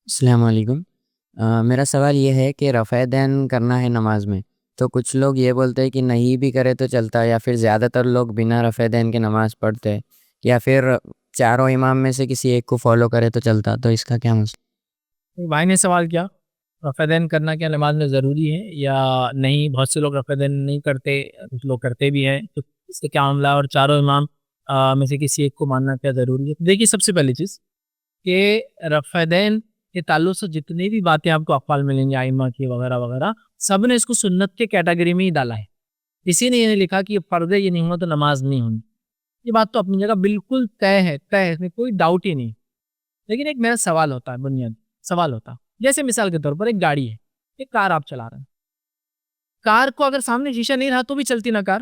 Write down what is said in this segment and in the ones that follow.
السلام علیکم۔ میرا سوال یہ ہے کہ رفع دین کرنا ہے نماز میں، تو کچھ لوگ یہ بولتے ہیں کہ نہیں بھی کرے تو چلتا ہے، یا پھر زیادہ تر لوگ بنا رفع دین کے نماز پڑھتے ہیں، یا پھر چاروں امام میں سے کسی ایک کو فالو کرے تو چلتا، تو اس کا کیا بھائی نے سوال کیا رفع دین کرنا کیا نماز میں ضروری ہے یا نہیں. بہت سے لوگ رفع دین نہیں کرتے، کچھ لوگ کرتے بھی ہیں، تو اس سے کیا معاملہ ہے اور چاروں امام میں سے کسی ایک کو ماننا کیا ضروری ہے. دیکھیے سب سے پہلی چیز کہ رفع دین کے تعلق سے جتنی بھی باتیں آپ کو اقوال ملیں گے ائمہ کی وغیرہ وغیرہ، سب نے اس کو سنت کے کیٹیگری میں ہی ڈالا ہے. کسی نے یہ نہیں لکھا کہ یہ فرض ہے، یہ نہیں ہوا تو نماز نہیں ہونی. یہ بات تو اپنی جگہ بالکل طے ہے، اس میں کوئی ڈاؤٹ ہی نہیں. لیکن ایک میرا سوال ہوتا ہے، بنیاد سوال ہوتا ہے. جیسے مثال کے طور پر ایک گاڑی ہے، ایک کار آپ چلا رہے ہیں. کار کو اگر سامنے شیشہ نہیں رہا تو بھی چلتی نا کار.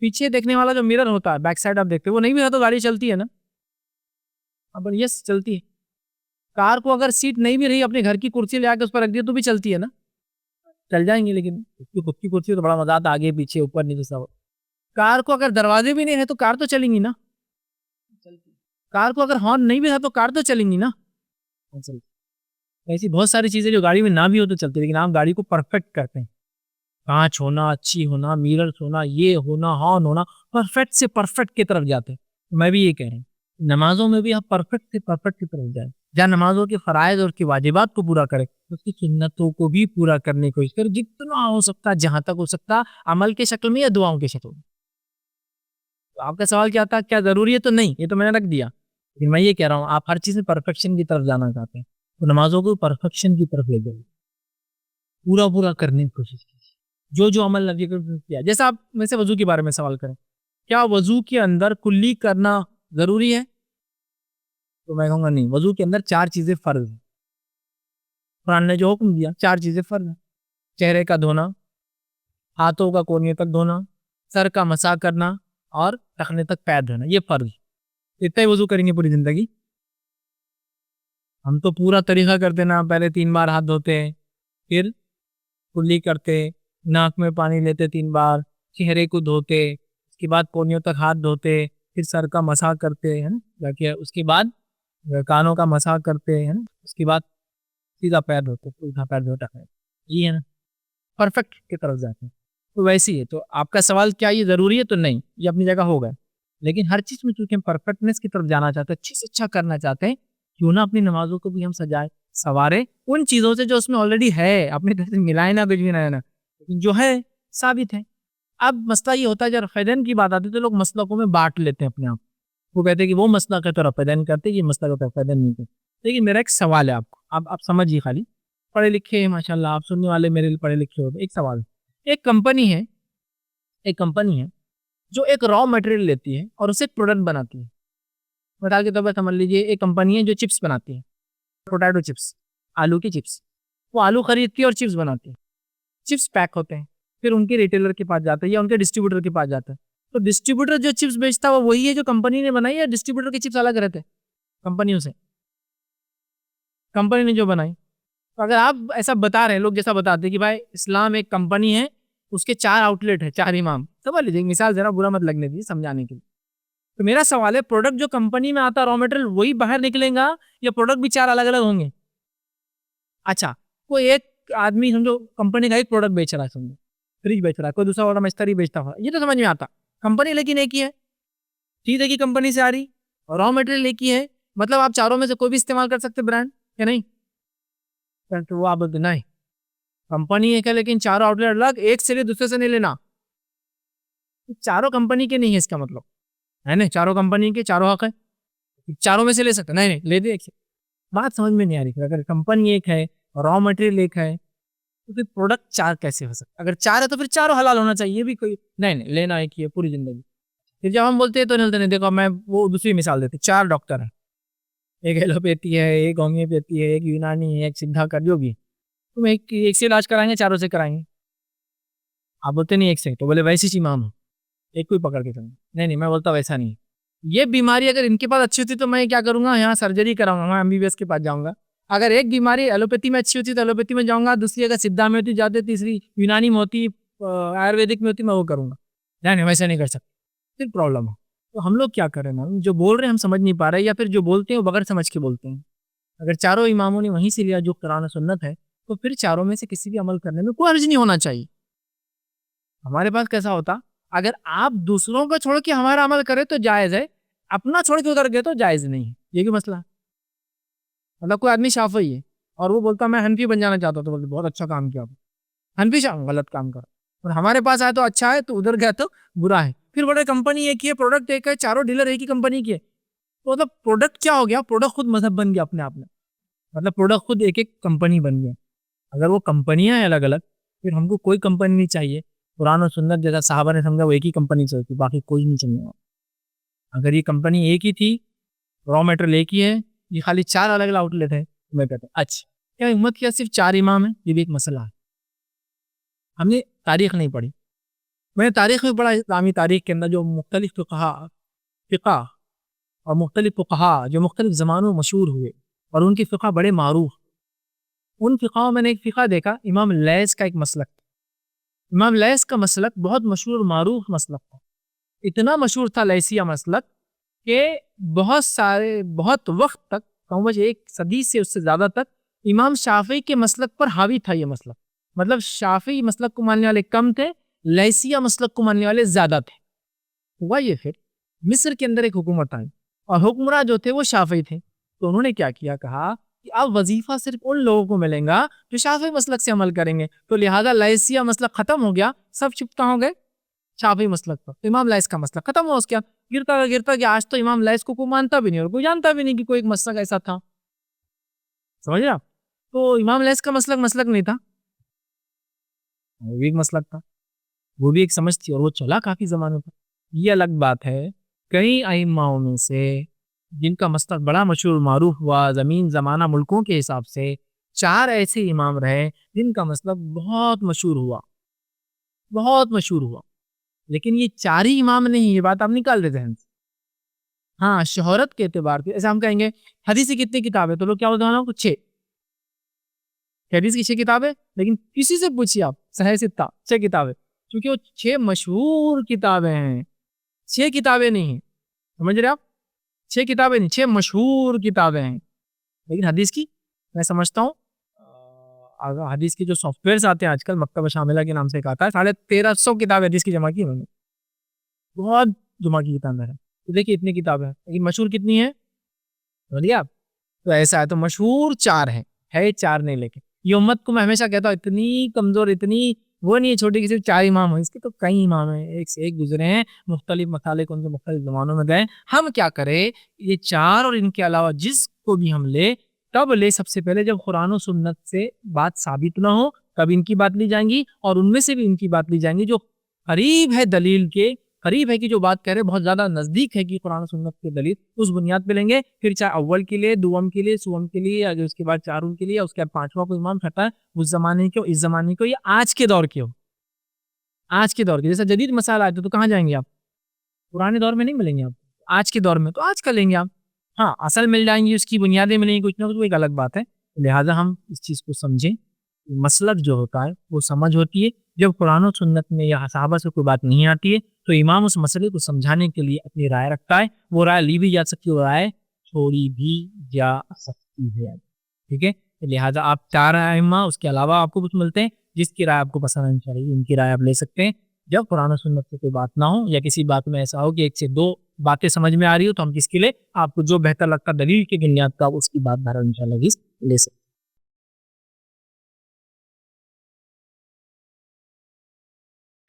پیچھے دیکھنے والا جو میرر ہوتا ہے، بیک سائڈ آپ دیکھتے وہ نہیں بھی رہا تو گاڑی چلتی ہے نا. اب یس چلتی ہے. کار کو اگر سیٹ نہیں بھی رہی، اپنے گھر کی کرسی لے آ کے اس پر رکھ دیا تو بھی چلتی ہے نا. چل جائیں گے، لیکن اس کی خود کی کرسی تو بڑا مزہ آتا، آگے پیچھے اوپر نیچے سب. کار کو اگر دروازے بھی نہیں رہے تو کار تو چلیں گی نا. کار کو اگر ہارن نہیں بھی رہا تو کار تو چلیں گی نا. ایسی بہت ساری چیزیں جو گاڑی میں نہ بھی ہو تو چلتی، لیکن آپ گاڑی کو پرفیکٹ کرتے ہیں. کانچ ہونا، اچھی ہونا، میررز ہونا، یہ ہونا، ہارن ہونا، پرفیکٹ سے پرفیکٹ کی طرف جاتے ہیں. میں بھی یہ کہہ رہا ہوں نمازوں میں بھی آپ پرفیکٹ سے پرفیکٹ کی طرف جائیں. جہاں نمازوں کے فرائض اور کی واجبات کو پورا کریں، اس کی سنتوں کو بھی پورا کرنے کی کوشش کریں، جتنا ہو سکتا جہاں تک ہو سکتا، عمل کے شکل میں یا دعاؤں کے شکل میں. تو آپ کا سوال کیا تھا، کیا ضروری ہے؟ تو نہیں، یہ تو میں نے رکھ دیا. لیکن میں یہ کہہ رہا ہوں آپ ہر چیز میں پرفیکشن کی طرف جانا چاہتے ہیں تو نمازوں کو پرفیکشن کی طرف لے جائیں، پورا کرنے کی کوشش کیجیے. جو عمل نبی کریم کیا، جیسا آپ میں سے وضو کے بارے میں سوال کریں، کیا وضو کے اندر کلی کرنا ضروری ہے؟ تو میں کہوں گا نہیں. وضو کے اندر 4 چیزیں فرض ہیں. قرآن نے جو حکم دیا 4 چیزیں فرض ہیں. چہرے کا دھونا، ہاتھوں کا کونے تک دھونا، سر کا مسح کرنا، اور ٹخنے تک پیر دھونا. یہ فرض. اتنا ہی وضو کریں گے پوری زندگی؟ ہم تو پورا طریقہ کرتے نا، پہلے 3 بار ہاتھ دھوتے ہیں، پھر کلی کرتے، ناک میں پانی لیتے 3 بار، چہرے کو دھوتے، اس کے بعد کونیوں تک ہاتھ دھوتے، پھر سر کا مسح کرتے ہیں نا، اس کے بعد کانوں کا مسح کرتے ہیں نا، اس کے بعد سیدھا پیر دھوتے، پورا پیر دھوتا ہے. یہ ہے نا پرفیکٹ کی طرف جاتے ہیں. تو ویسی ہے. تو آپ کا سوال کیا یہ ضروری ہے؟ تو نہیں، یہ اپنی جگہ ہوگا. لیکن ہر چیز میں چونکہ ہم پرفیکٹنس کی طرف جانا چاہتے ہیں، اچھے سے اچھا کرنا چاہتے ہیں، کیوں نہ اپنی نمازوں کو بھی ہم سجائے سوارے ان چیزوں سے جو اس میں آلریڈی ہے، اپنے طرف سے ملائے نہ کچھ بھی نہ نا، لیکن جو ہے ثابت ہے. اب مسئلہ یہ ہوتا ہے جب رفع دین کی بات آتی ہے تو لوگ مسلکوں میں بانٹ لیتے ہیں اپنے آپ. وہ کہتے ہیں کہ وہ مسلک ہے تو رفع دین کرتے، یہ مسلک ہے تو رفع دین نہیں کرتے. لیکن میرا ایک سوال ہے آپ کو، آپ سمجھیے. خالی پڑھے لکھے ہیں ماشاءاللہ، آپ سننے والے میرے لیے پڑھے لکھے ہوتے. ایک سوال، ایک کمپنی ہے جو ایک را مٹیریل لیتی ہے اور اسے ایک پروڈکٹ بناتی ہے. مثال کے طور پر سمجھ لیجیے ایک کمپنی ہے جو چپس بناتی ہے، پوٹیٹو چپس، آلو کی چپس. وہ آلو خریدتی ہے اور چپس بناتی ہے. چپس پیک ہوتے ہیں، پھر ان کے ریٹیلر کے پاس جاتے ہیں یا ان کے ڈسٹریبیوٹر کے پاس جاتے ہیں. تو ڈسٹریبیوٹر جو چپس بیچتا ہے وہ وہی ہے جو کمپنی نے بنائی ہے. ڈسٹریبیوٹر کے چپس الگ رہتے ہیں کمپنیوں سے، کمپنی نے جو بنائی. تو اگر آپ ایسا بتا رہے ہیں، لوگ جیسا بتاتے ہیں کہ بھائی اسلام ایک کمپنی ہے، اس کے 4 آؤٹ لیٹ ہے، 4 امام، سمجھ لیجیے مثال ذرا برا مت لگنے دیجیے سمجھانے کے لیے. تو میرا سوال ہے پروڈکٹ جو کمپنی میں آتا را مٹیریل وہی باہر نکلے گا یا پروڈکٹ بھی 4 الگ الگ ہوں گے؟ اچھا، کوئی ایک آدمی سمجھو کمپنی کا ایک پروڈکٹ بیچ رہا ہے، سمجھو فریج بیچ رہا ہے، کوئی دوسرا والا مستری بیچتا ہوا، یہ تو سمجھ میں آتا. کمپنی لیکن ایک ہی ہے، چیز ایک ہی کمپنی سے آ رہی، را مٹیریل ایک ہی ہے، مطلب آپ چاروں میں سے کوئی بھی استعمال کر سکتے برانڈ یا نہیں؟ تو وہ آپ بولتے نہیں، کمپنی ایک ہے لیکن چاروں آؤٹ لیٹ الگ، ایک سے لے دوسرے سے نہیں لینا. چاروں کمپنی کے نہیں ہے اس کا مطلب ہے نا، چاروں کمپنی کے چاروں حق ہے، چاروں میں سے لے سکتے نہیں لے دے ایک سے. بات سمجھ میں نہیں آ رہی. اگر کمپنی ایک ہے، را مٹیریل ایک ہے، تو پھر پروڈکٹ 4 کیسے ہو سکتا؟ اگر 4 ہے تو پھر چاروں حلال ہونا چاہیے. بھی کوئی نہیں لینا ایک ہی ہے پوری زندگی. پھر جب ہم بولتے ہیں تو نہیں، دیکھو میں وہ دوسری مثال دیتے، 4 ڈاکٹر ہیں، ایک ایلوپیتھی ہے، ایک ہومیوپیتھی ہے، ایک یونانی ہے، ایک سدھا کا، جو بھی. تم ایک سے علاج کرائیں گے چاروں سے کرائیں گے؟ آپ بولتے نہیں ایک سے، تو بولے ویسی چیز امام ہوں، ایک کوئی پکڑ کے چلیں. نہیں میں بولتا ویسا نہیں. یہ بیماری اگر ان کے پاس اچھی ہوتی تو میں کیا کروں گا، یہاں سرجری کراؤں گا، میں ایم بی بی ایس کے پاس جاؤں گا. اگر ایک بیماری ایلوپیتھی میں اچھی ہوتی تو ایلوپیتھی میں جاؤں گا، دوسری اگر سدھا میں ہوتی جاتے، تیسری یونانی میں ہوتی، آیورویدک میں ہوتی، میں وہ کروں گا. نہیں ویسا نہیں کر سکتا، پھر پرابلم ہو. تو ہم لوگ کیا کریں نا، جو بول رہے ہیں ہم سمجھ نہیں پا رہے، یا پھر جو بولتے ہیں وہ بغیر سمجھ کے بولتے ہیں. اگر چاروں اماموں نے وہیں سے لیا جو قرآن و سنت ہے، تو پھر چاروں میں سے کسی بھی عمل کرنے میں کوئی حرج نہیں ہونا چاہیے. ہمارے پاس کیسا ہوتا، اگر آپ دوسروں کا چھوڑ کے ہمارا عمل کرے تو جائز ہے، اپنا چھوڑ کے ادھر گئے تو جائز نہیں ہے. یہ بھی مسئلہ ہے. مطلب کوئی آدمی شافعی ہے اور وہ بولتا میں حنفی بن جانا چاہتا ہوں، تو بولتے بہت اچھا کام کیا حنفی غلط کام کر. اور ہمارے پاس آئے تو اچھا ہے، تو ادھر گیا تو برا ہے. پھر بڑے کمپنی ایک ہی ہے، پروڈکٹ ایک ہے، چاروں ڈیلر ایک ہی کمپنی کی ہے، تو مطلب پروڈکٹ کیا ہو گیا، پروڈکٹ خود مذہب بن گیا اپنے آپ میں. مطلب پروڈکٹ خود ایک ایک کمپنی بن گیا. اگر وہ کمپنیاں ہیں الگ الگ، پھر ہم کو کوئی کمپنی نہیں چاہیے. قرآن و سنت جیسا صحابہ نے سمجھا وہ ایک ہی کمپنی چلتی، باقی کوئی نہیں چاہیے. اگر یہ کمپنی ایک ہی تھی، را میٹرل ایک ہی ہے، یہ خالی 4 الگ الگ آؤٹ لیٹ ہے، میں کہتا ہوں اچھا کیا امت کیا صرف 4 امام ہیں؟ یہ بھی ایک مسئلہ ہے. ہم نے تاریخ نہیں پڑھی. میں نے تاریخ میں پڑھا، اسلامی تاریخ کے اندر جو مختلف فقہ اور مختلف فقہا جو مختلف زمانوں مشہور ہوئے اور ان کے فقہ بڑے معروف، ان فقہوں میں نے ایک فقہ دیکھا، امام لیث کا ایک مسلک. امام لیث کا مسلک بہت مشہور معروف مسلک تھا. اتنا مشہور تھا لیثیہ مسلک کہ بہت وقت تک، کم از 1 صدی سے اس سے زیادہ تک، امام شافعی کے مسلک پر حاوی تھا. یہ مسلک مطلب شافعی مسلک کو ماننے والے کم تھے، لیثیہ مسلک کو ماننے والے زیادہ تھے. ہوا یہ پھر مصر کے اندر ایک حکومت آئی اور حکمراں جو تھے وہ شافعی تھے. تو انہوں نے کیا کیا، کہا کہ اب وظیفہ صرف ان لوگوں کو ملیں گا جو شافعی مسلک سے عمل کریں گے. تو لہذا لیثیہ مسلک ختم ہو گیا، سب شفٹ ہو گئے شافعی مسلک پر. تو امام لیث کا مسلک ختم ہوا. اس کے گرتا کہ آج تو امام لیث کو کوئی مانتا بھی نہیں اور کوئی جانتا بھی نہیں کہ کوئی ایک مسلک ایسا تھا. سمجھ رہے آپ؟ تو امام لیث کا مسلک نہیں تھا، وہ بھی ایک مسلک تھا، وہ بھی ایک سمجھ تھی، اور وہ چلا کافی زمانوں تک. یہ الگ بات ہے. کئی ائمہ میں سے جن کا مسلک بڑا مشہور معروف ہوا زمین زمانہ ملکوں کے حساب سے، 4 ایسے امام رہے جن کا مسلک بہت مشہور ہوا. لیکن یہ 4 ہی امام نہیں، یہ بات آپ نکال دیتے ہیں. ہاں شہرت کے اعتبار سے ایسا ہم کہیں گے حدیث کی کتنی کتابیں، تو لوگ کیا بولتے ہیں 6 حدیث کی 6 کتابیں. لیکن کسی سے پوچھیے آپ صحیح ستہ 6 کتابیں، کیونکہ وہ 6 مشہور کتابیں ہیں، 6 کتابیں نہیں ہیں. سمجھ رہے آپ؟ 6 کتابیں نہیں، 6 مشہور کتابیں ہیں. لیکن حدیث کی میں سمجھتا ہوں حدیث کی جو سافٹ ویئرز آتے ہیں آج کل، مکتبہ شاملہ کے نام سے ایک آتا ہے، 1350 کتابیں حدیث کی جمع کی انہوں نے، بہت جمع کی کتابیں ہیں. تو دیکھیے اتنی کتابیں ہیں، لیکن مشہور کتنی ہیں بولیے آپ؟ تو ایسا ہے، تو مشہور 4 ہیں، ہے 4 نہیں. لیکن یہ امت کو میں ہمیشہ کہتا ہوں اتنی کمزور، اتنی وہ نہیں ہے چھوٹی کہ صرف 4 امام ہیں. اس کے تو کئی امام ہیں، ایک سے ایک گزرے ہیں، مختلف مسالے کو ان کے مختلف زمانوں میں گئے. ہم کیا کریں، یہ 4 اور ان کے علاوہ جس کو بھی ہم لے، تب لے سب سے پہلے جب قرآن و سنت سے بات ثابت نہ ہو، تب ان کی بات لی جائیں گی، اور ان میں سے بھی ان کی بات لی جائیں گی جو قریب ہے دلیل کے، قریب ہے کہ جو بات کہہ رہے بہت زیادہ نزدیک ہے کہ قرآن و سنت کے دلیل، اس بنیاد پہ لیں گے. پھر چاہے اول کے لیے، دوم کے لیے، سوم کے لیے، یا اس کے بعد چاروں کے لیے، اس کے بعد 5واں کوئی امام کھڑا ہے، اس زمانے کے ہو، اس زمانے کے ہو، یا آج کے دور کے ہو. آج کے دور کے جیسا جدید مسائل آتے تو کہاں جائیں گے آپ؟ پرانے دور میں نہیں ملیں گے آپ. آج کے دور میں تو آج کا لیں گے آپ. ہاں اصل مل جائیں گی، اس کی بنیادیں ملیں گی کچھ نہ کچھ، وہ ایک الگ بات ہے. لہٰذا ہم اس چیز کو سمجھیں. مسلک جو ہوتا ہے وہ سمجھ ہوتی ہے. جب قرآن و سنت میں یا صحابہ سے کوئی بات نہیں آتی ہے تو امام اس مسئلے کو سمجھانے کے لیے اپنی رائے رکھتا ہے. وہ رائے لی بھی جا سکتی ہے، وہ رائے چھوڑی بھی جا سکتی ہے. ٹھیک ہے؟ لہٰذا آپ 4 ائمہ، اس کے علاوہ آپ کو کچھ ملتے ہیں، جس کی رائے آپ کو پسند آنی چاہیے ان کی رائے آپ لے سکتے ہیں. جب قرآن و سنت سے کوئی بات نہ ہو، یا کسی بات میں ایسا ہو کہ 1 سے 2 باتیں سمجھ میں آ رہی ہو، تو ہم کس کے لئے آپ کو جو بہتر لگتا دلیل کی بنیاد کا اس کی بات بہر انشاءاللہ لے سکتے.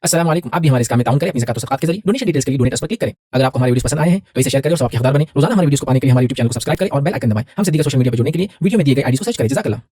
السلام علیکم. آپ بھی ہمارے اس کام میں تعاون کریں اپنی زکات و صدقات کے ذریعے. ڈونیشن ڈیٹیلز کے لیے ڈونیٹ پر کلک کریں. اگر آپ کو ہمارے ویڈیوز پسند آئے ہیں تو اسے شیئر کریں اور سب کے حقدار بنیں. روزانہ ہمارے ویڈیوز کو پانے کے لیے ہمارے YouTube چینل کو سبسکرائب کریں اور بیل آئکن دبائیں. ہم سے دیگر سوشل میڈیا پر جڑنے کے لیے ویڈیو میں دیے گئے آئی ڈی کو سرچ کریں. جزاک اللہ.